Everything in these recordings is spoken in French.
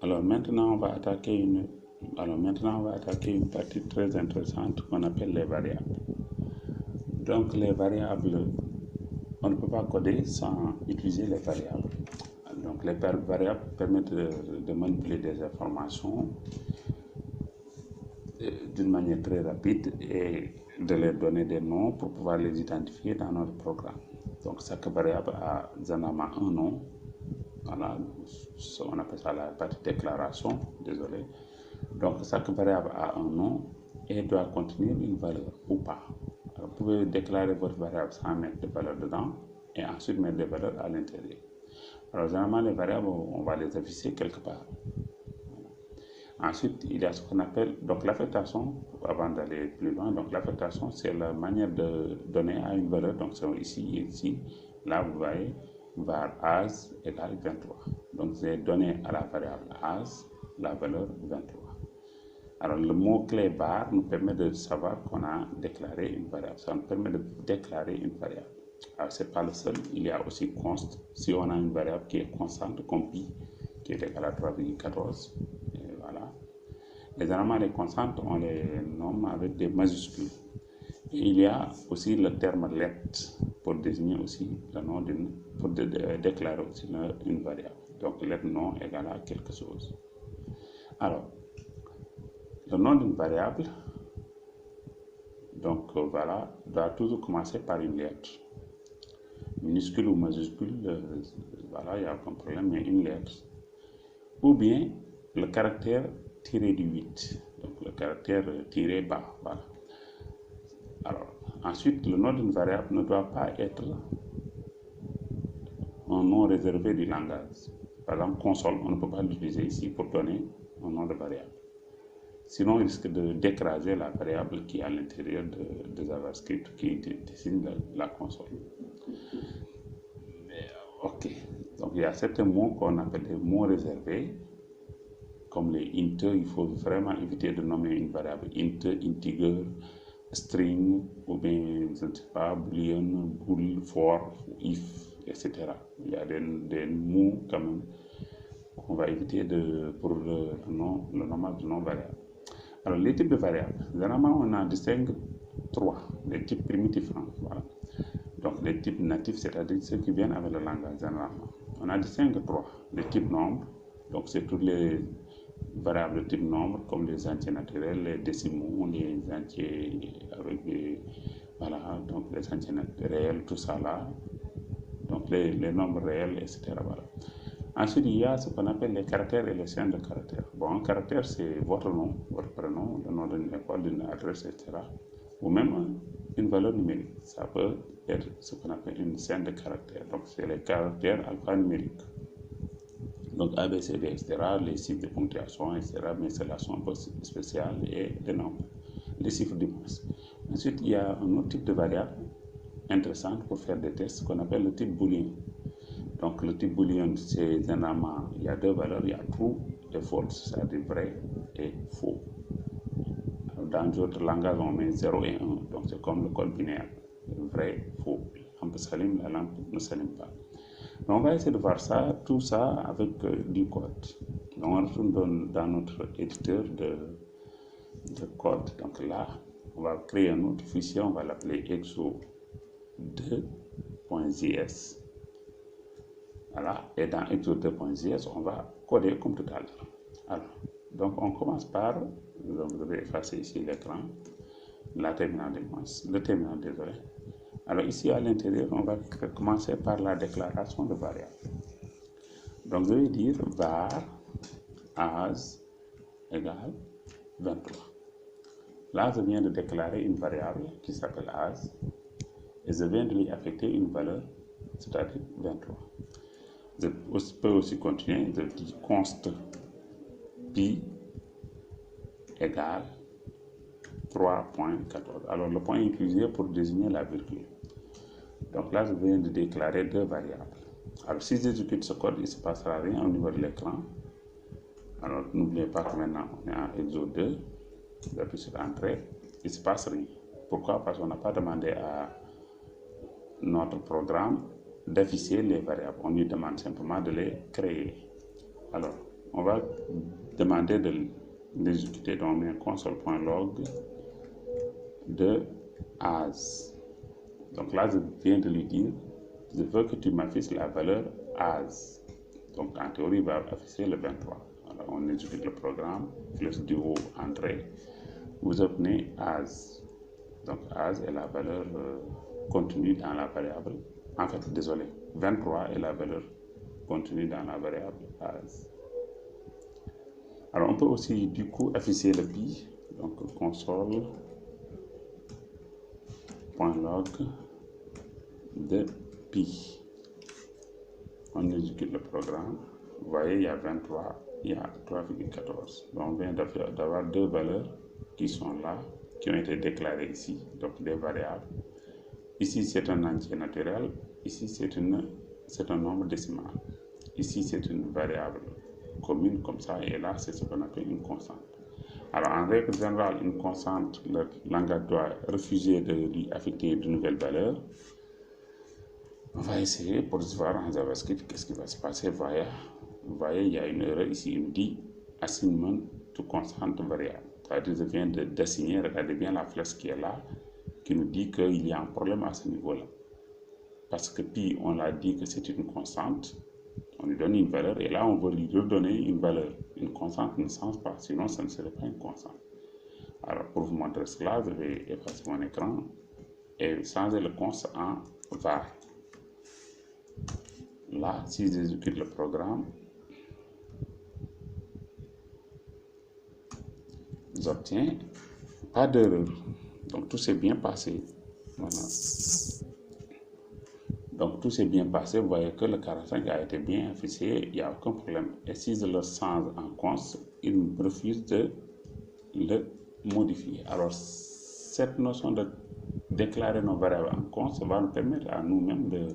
Alors maintenant, on va attaquer une partie très intéressante qu'on appelle les variables. Donc les variables, on ne peut pas coder sans utiliser les variables. Donc les variables permettent de manipuler des informations d'une manière très rapide et de leur donner des noms pour pouvoir les identifier dans notre programme. Donc chaque variable a généralement un nom. Voilà, on appelle ça la partie déclaration, désolé. Donc chaque variable a un nom et doit contenir une valeur ou pas. Alors, vous pouvez déclarer votre variable sans mettre de valeur dedans et ensuite mettre des valeurs à l'intérieur. Alors généralement les variables, on va les afficher quelque part. Ensuite, il y a ce qu'on appelle donc l'affectation, avant d'aller plus loin. Donc l'affectation, c'est la manière de donner à une valeur. Donc c'est ici et ici. Là, vous voyez, var as égale 23. Donc j'ai donné à la variable as la valeur 23. Alors le mot-clé var nous permet de savoir qu'on a déclaré une variable. Ça nous permet de déclarer une variable. Alors ce n'est pas le seul, il y a aussi const. Si on a une variable qui est constante, comme pi, qui est égale à 3,14. Voilà. Et généralement, les constantes, on les nomme avec des majuscules. Et il y a aussi le terme let pour désigner aussi le nom pour déclarer aussi une variable. Donc, let nom égale à quelque chose. Alors, le nom d'une variable, donc voilà, doit toujours commencer par une lettre. Minuscule ou majuscule, voilà, il n'y a aucun problème, mais une lettre. Ou bien le caractère tiré du 8, donc le caractère tiré bas. Voilà. Alors, ensuite, le nom d'une variable ne doit pas être un nom réservé du langage. Par exemple, console, on ne peut pas l'utiliser ici pour donner un nom de variable. Sinon, il risque d'écraser la variable qui est à l'intérieur de JavaScript qui désigne la console. Ok, donc il y a certains mots qu'on appelle des mots réservés. Comme les int, il faut vraiment éviter de nommer une variable int, integer, string, ou bien, je ne sais pas, boolean, bool, for, if, etc. Il y a des mots quand même qu'on va éviter pour le nommage de non-variable. Alors, les types de variables, généralement, on en distingue trois, les types primitifs. Voilà. Donc, les types natifs, c'est-à-dire ceux qui viennent avec le langage, généralement. On en distingue trois, les types nombres, donc c'est toutes les variables de type nombre, comme les entiers naturels, les décimaux, les entiers avec des, voilà, donc les entiers réels, tout ça là, donc les nombres réels, etc. Voilà. Ensuite, il y a ce qu'on appelle les caractères et les chaînes de caractères. Bon, un caractère, c'est votre nom, votre prénom, le nom d'une école, d'une adresse, etc. Ou même une valeur numérique. Ça peut être ce qu'on appelle une chaîne de caractères. Donc, c'est les caractères alphanumériques. Donc A, B, C, D, etc., les chiffres de ponctuation, etc., mais c'est la somme spéciale et des nombres, les chiffres du moins. Ensuite, il y a un autre type de variable intéressante pour faire des tests qu'on appelle le type booléen. Donc le type booléen, c'est généralement, il y a deux valeurs, il y a true et false, c'est-à-dire vrai et faux. Dans d'autres langages, on met 0 et 1, donc c'est comme le code binaire, vrai, faux. La lampe s'allume, la lampe ne s'allume pas. Donc on va essayer de voir ça, tout ça avec du code. Donc on retourne dans notre éditeur de code. Donc là, on va créer un autre fichier, on va l'appeler exo2.js. Voilà, et dans exo2.js, on va coder comme tout à l'heure. Alors, donc on commence par, donc vous devez effacer ici l'écran, le terminal, désolé. Alors ici à l'intérieur, on va commencer par la déclaration de variable. Donc je vais dire var as égale 23. Là, je viens de déclarer une variable qui s'appelle as et je viens de lui affecter une valeur, c'est-à-dire 23. Je peux aussi continuer, je dis const pi égale 3.14. Alors le point est utilisé pour désigner la virgule. Donc là, je viens de déclarer deux variables. Alors si j'exécute ce code, il ne se passera rien au niveau de l'écran. Alors n'oubliez pas que maintenant on est en exo 2. J'appuie sur entrée, il ne se passe rien. Pourquoi? Parce qu'on n'a pas demandé à notre programme d'afficher les variables. On lui demande simplement de les créer. Alors, on va demander de l'exécuter. Donc on met console.log de as. Donc là, je viens de lui dire, je veux que tu m'affiches la valeur as. Donc en théorie, il va afficher le 23. Alors on exécute le programme, flèche du haut, entrée. Vous obtenez as. Donc as est la valeur contenue dans la variable. En fait, désolé, 23 est la valeur contenue dans la variable as. Alors on peut aussi du coup afficher le pi. Donc console.log de pi. On exécute le programme. Vous voyez, il y a 23, il y a 3,14. Donc on vient d'avoir deux valeurs qui sont là, qui ont été déclarées ici, donc des variables. Ici c'est un entier naturel, ici c'est un nombre décimal. Ici c'est une variable commune comme ça, et là c'est ce qu'on appelle une constante. Alors en règle générale, une constante, le langage doit refuser de lui affecter de nouvelles valeurs. On va essayer pour voir en JavaScript qu'est-ce qui va se passer. Vous voyez, il y a une erreur ici, il me dit assignment to constant variable. C'est-à-dire, je viens d'assigner, regardez bien la flèche qui est là, qui nous dit qu'il y a un problème à ce niveau-là. Parce que pi, on l'a dit que c'est une constante, on lui donne une valeur, et là, on veut lui redonner une valeur. Une constante ne change pas, sinon ça ne serait pas une constante. Alors, pour vous montrer cela, je vais effacer mon écran et changer le const en var. Là, si j'exécute le programme, j'obtiens pas d'erreur. Donc tout s'est bien passé. Voilà. Donc tout s'est bien passé. Vous voyez que le 45 a été bien affiché, il n'y a aucun problème. Et si je le change en const, il me refuse de le modifier. Alors cette notion de déclarer nos variables en const va nous permettre à nous-mêmes, de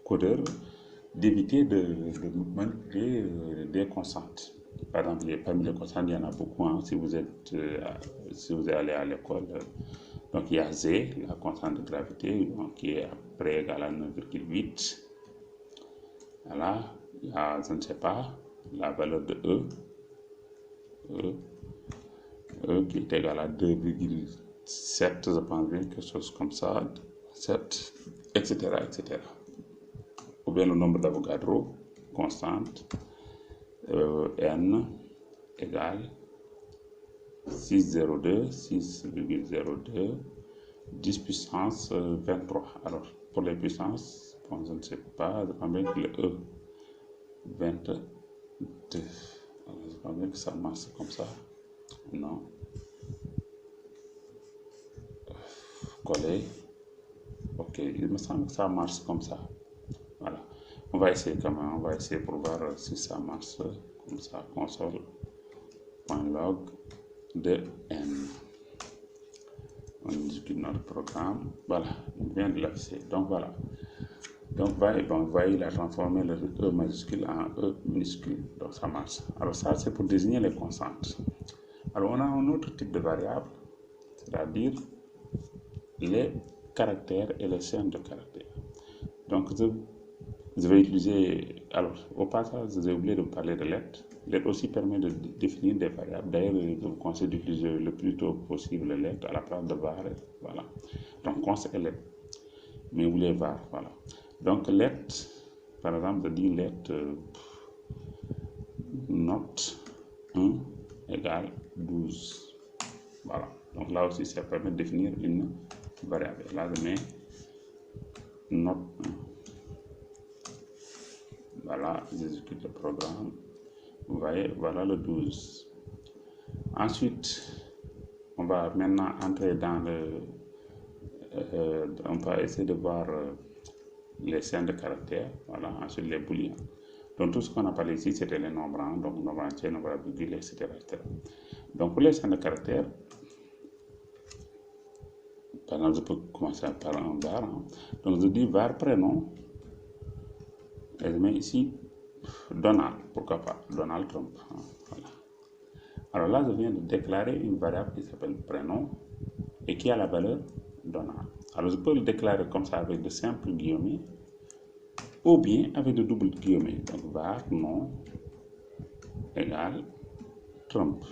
codeurs, d'éviter de manipuler des constantes. Par exemple, parmi les constantes, il y en a beaucoup. Hein, si vous êtes allé à l'école, donc il y a Z, la constante de gravité, donc, qui est après égale à 9,8. Voilà, il y a, je ne sais pas, la valeur de E qui est égale à 2,7, je pense bien, quelque chose comme ça, 7, etc., etc. Ou bien le nombre d'Avogadro, constante, n égale 6,02, 10 puissance 23. Alors, pour les puissances, bon, je ne sais pas, je pense bien que le E, 22. Alors, je pense bien que ça marche comme ça. Non. Coller. Ok, il me semble que ça marche comme ça. Voilà. On va essayer quand même, on va essayer pour voir si ça marche comme ça. Console.log de n. On exécute notre programme. Voilà, on vient de l'afficher. Donc voilà. Donc vous voyez, il a transformé le E majuscule en E minuscule. Donc ça marche. Alors ça, c'est pour désigner les constantes. Alors on a un autre type de variable, c'est-à-dire les caractères et les chaînes de caractères. Donc je vais utiliser, alors au passage, j'ai oublié de parler de let. Let aussi permet de définir des variables. D'ailleurs, je vous conseille d'utiliser le plus tôt possible let à la place de var. Voilà. Donc const et let. Mais vous voulez var, voilà. Donc let, par exemple, je dis let note 1 égale 12. Voilà. Donc là aussi, ça permet de définir une variable. Là, je mets note 1. Voilà, j'exécute le programme. Vous voyez, voilà le 12. Ensuite, on va maintenant entrer dans le... on va essayer de voir les chaînes de caractères. Voilà, ensuite les booléens. Donc tout ce qu'on a parlé ici, c'était les nombres. Hein, donc nombre entier, nombre à virgule, etc., etc. Donc pour les chaînes de caractères, par exemple, je peux commencer par un var. Hein. Donc je dis var prénom. Et je mets ici Donald, pourquoi pas, Donald Trump. Hein, voilà. Alors là, je viens de déclarer une variable qui s'appelle prénom et qui a la valeur Donald. Alors je peux le déclarer comme ça avec de simples guillemets ou bien avec de doubles guillemets. Donc var nom égale Trump.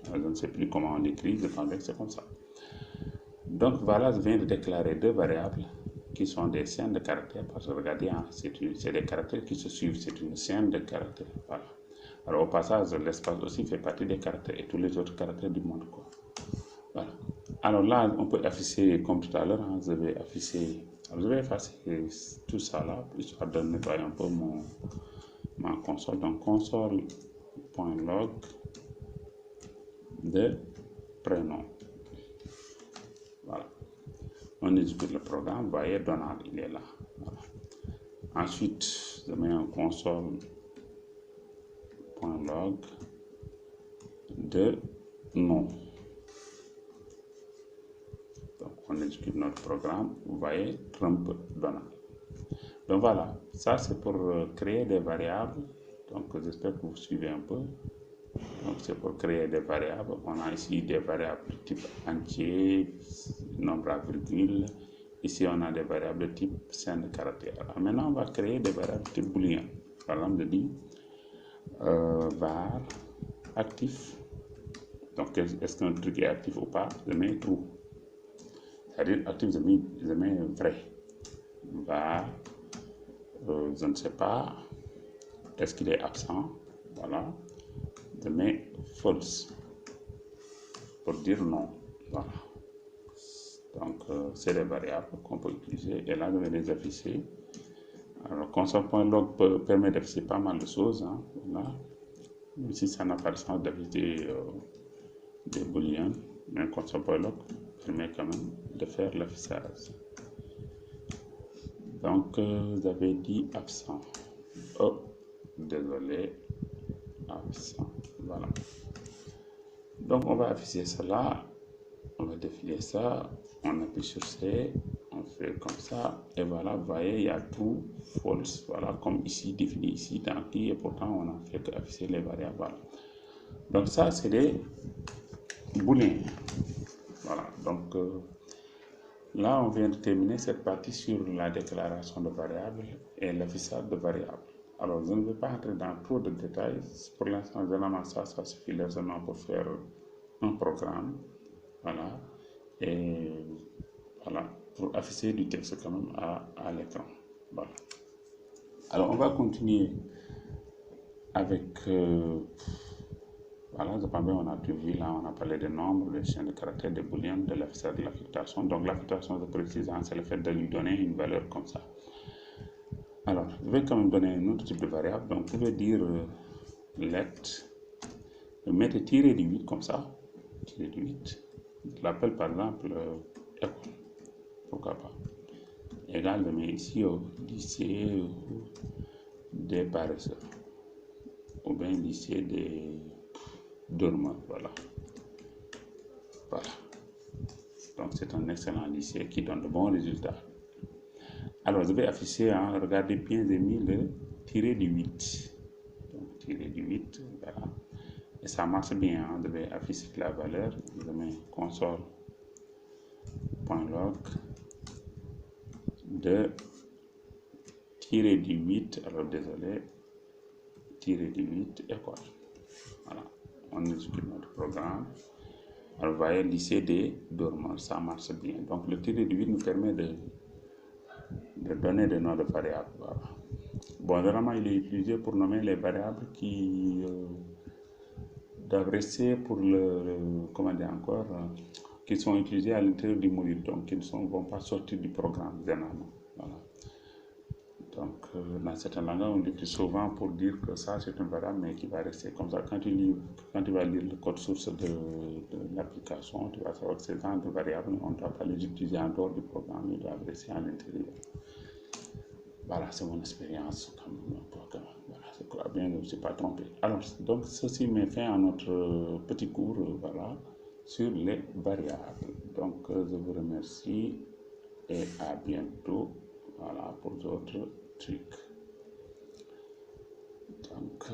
Alors, je ne sais plus comment on l'écrit, je pense que c'est comme ça. Donc voilà, je viens de déclarer deux variables qui sont des chaînes de caractères, parce que regardez, hein, c'est des caractères qui se suivent, c'est une chaîne de caractères. Voilà. Alors au passage, l'espace aussi fait partie des caractères et tous les autres caractères du monde, quoi. Voilà. Alors là, on peut afficher comme tout à l'heure, hein, je vais afficher, alors, je vais effacer tout ça là, histoire de nettoyer un peu ma console. Donc console.log de prénom. Voilà. On exécute le programme, vous voyez, Donald, il est là. Voilà. Ensuite, je mets un console.log de nom. Donc, on exécute notre programme, vous voyez, Trump Donald. Donc voilà, ça c'est pour créer des variables. Donc j'espère que vous suivez un peu. Donc c'est pour créer des variables. On a ici des variables de type entier, nombre à virgule. Ici on a des variables de type chaîne de caractères. Alors maintenant on va créer des variables de type booléen. Par exemple, je dis var actif. Donc est-ce qu'un truc est actif ou pas? Je mets true. C'est-à-dire actif, je mets vrai. Var, je ne sais pas, est-ce qu'il est absent? Voilà. Je mets false pour dire non. Voilà. Donc, c'est les variables qu'on peut utiliser. Et là, je vais les afficher. Alors, console.log permet d'afficher pas mal de choses. Hein. Voilà. Même si ça n'a pas de sens d'afficher des booléens, mais console.log permet quand même de faire l'affichage. Donc, vous avez dit absent. Oh, désolé, absent. Voilà. Donc, on va afficher cela. On va défiler ça. On appuie sur C. On fait comme ça. Et voilà, vous voyez, il y a true, false. Voilà, comme ici, défini ici dans qui. Et pourtant, on a fait qu'afficher les variables. Voilà. Donc, ça, c'est des booléens. Voilà. Donc, là, on vient de terminer cette partie sur la déclaration de variables et l'affichage de variables. Alors, je ne vais pas entrer dans trop de détails. Pour l'instant, généralement, ça suffit largement pour faire un programme. Voilà. Et voilà, pour afficher du texte quand même à l'écran. Voilà. Alors, on va continuer avec... voilà, je pense qu'on a tout vu là, on a parlé des nombres, des chaînes de caractères, des booléens, de l'affichage de l'affectation. Donc, l'affectation, je précise, c'est le fait de lui donner une valeur comme ça. Alors, je vais quand même donner un autre type de variable. Donc, vous pouvez dire let, mettez tiré du 8 comme ça, tiré du 8. Je l'appelle par exemple école, pourquoi pas. Égal, je mets ici au lycée des paresseurs, ou bien lycée des dormeurs, voilà. Voilà. Donc, c'est un excellent lycée qui donne de bons résultats. Alors, je vais afficher, hein, regardez bien, j'ai mis le tiré du 8. Donc, tiré du 8, voilà. Et ça marche bien, hein. Je vais afficher la valeur. Je mets console.log de tiré du 8. Alors, désolé, tiré du 8 école. Voilà. On exécute notre programme. Alors, vous voyez, lycée des dormeurs, ça marche bien. Donc, le tiré du 8 nous permet de donner des noms de variables. Voilà. Bon, généralement, il est utilisé pour nommer les variables qui doivent rester pour comment dire encore, qui sont utilisées à l'intérieur du module, donc qui ne vont pas sortir du programme, généralement. Voilà. Donc, dans certains langages, on utilise souvent pour dire que ça, c'est une variable, mais qui va rester comme ça. Quand tu vas lire le code source de l'application, tu vas savoir que ces genre de variables, on ne doit pas les utiliser en dehors du programme, ils doivent rester à l'intérieur. Voilà, c'est mon expérience. Voilà, je crois bien que je ne me suis pas trompé. Alors, donc, ceci met fin à notre petit cours, voilà, sur les variables. Donc, je vous remercie et à bientôt, voilà, pour d'autres trucs. Donc,